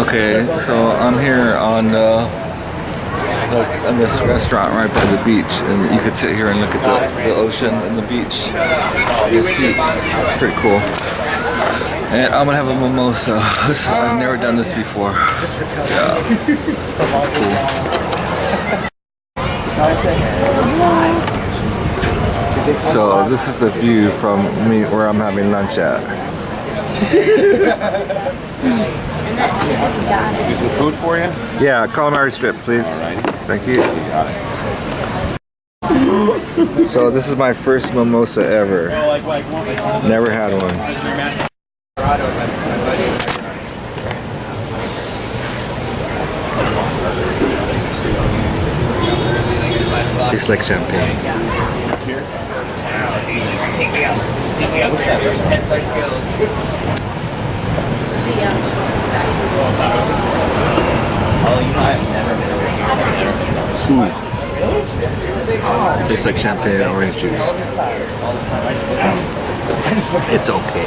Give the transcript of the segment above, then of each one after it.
Okay, so I'm here on on this restaurant right by the beach, and you could sit here and look at the ocean and the beach. You see, it's pretty cool. And I'm gonna have a mimosa. I've never done this before. Yeah, it's cool. So this is the view from me where I'm having lunch at. Do some food for you? Yeah, calamari strip, please. Thank you. So this is my first mimosa ever. Never had one. Tastes like champagne. Ooh. Tastes like champagne and orange juice. It's okay.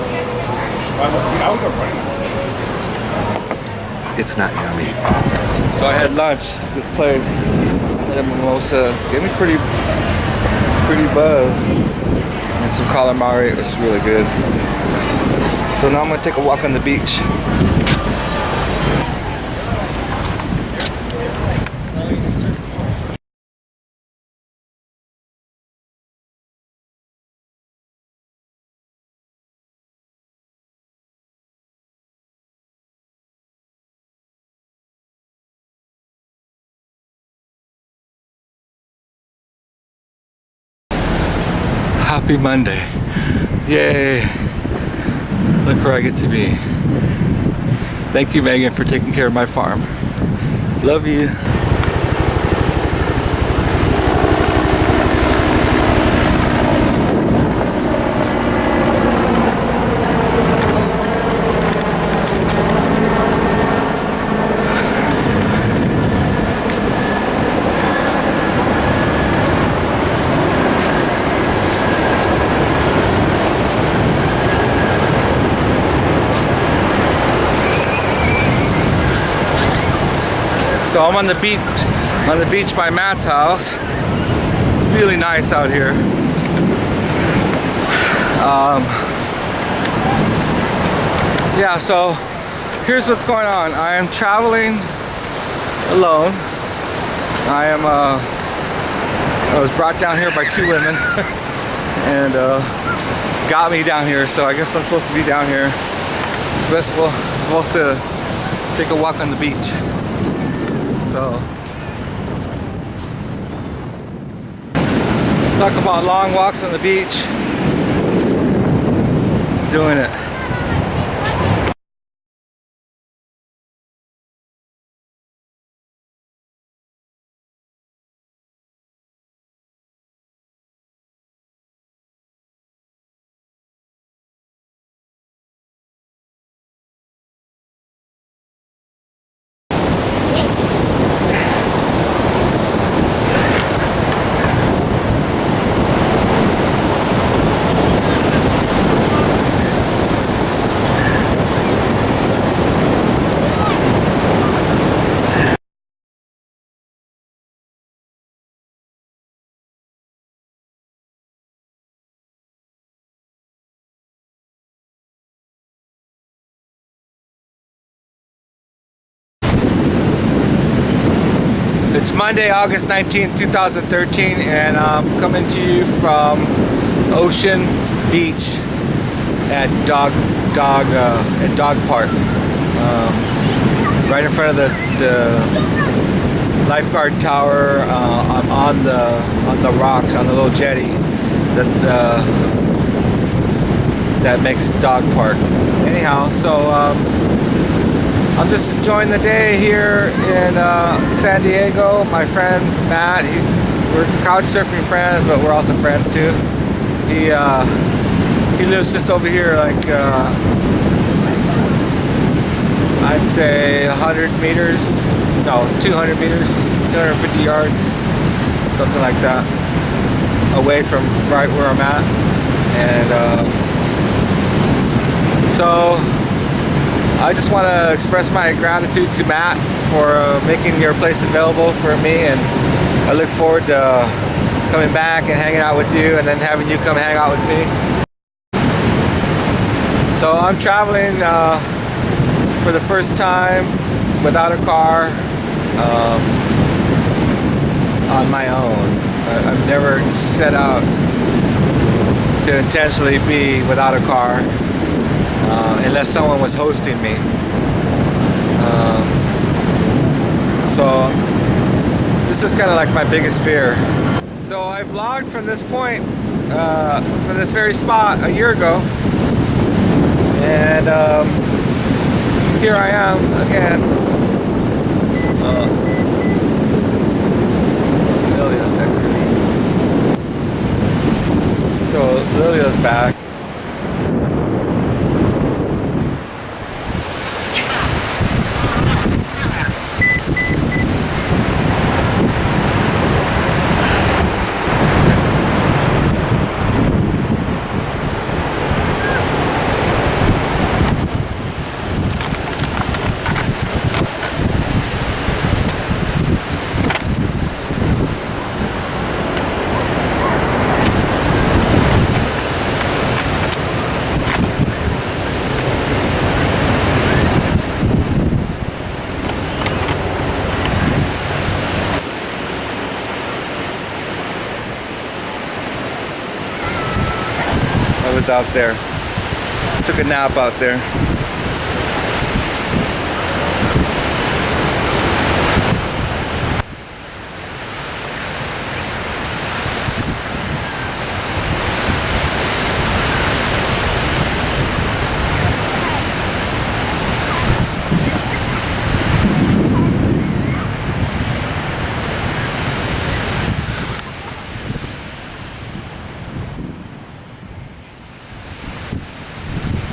It's not yummy. So I had lunch at this place. Had a mimosa. Gave me pretty buzz. And some calamari. It was really good. So now I'm gonna take a walk on the beach. Happy Monday. Yay. Look where I get to be. Thank you, Megan, for taking care of my farm. Love you. So I'm on the beach by Matt's house. It's really nice out here. Yeah, so here's what's going on. I am traveling alone. I was brought down here by two women and got me down here. So I guess I'm supposed to be down here. Supposed to take a walk on the beach. So, talk about long walks on the beach. Doing it. It's Monday, August 19th, 2013, and I'm coming to you from Ocean Beach at Dog Park, right in front of the lifeguard tower. I'm on the rocks on the little jetty that makes Dog Park. Anyhow, so. I'm just enjoying the day here in San Diego. My friend Matt, we're couch surfing friends, but we're also friends too. He lives just over here, like I'd say 100 meters, no, 200 meters, 250 yards, something like that, away from right where I'm at. And so I just want to express my gratitude to Matt for making your place available for me, and I look forward to coming back and hanging out with you, and then having you come hang out with me. So I'm traveling for the first time without a car on my own. I've never set out to intentionally be without a car unless someone was hosting me. So this is kind of like my biggest fear. So I vlogged from this point, from this very spot a year ago, and here I am again. Lilia's texting me. So Lilia's back. I was out there. Took a nap out there.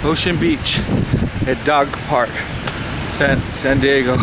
Ocean Beach at Dog Park, San Diego.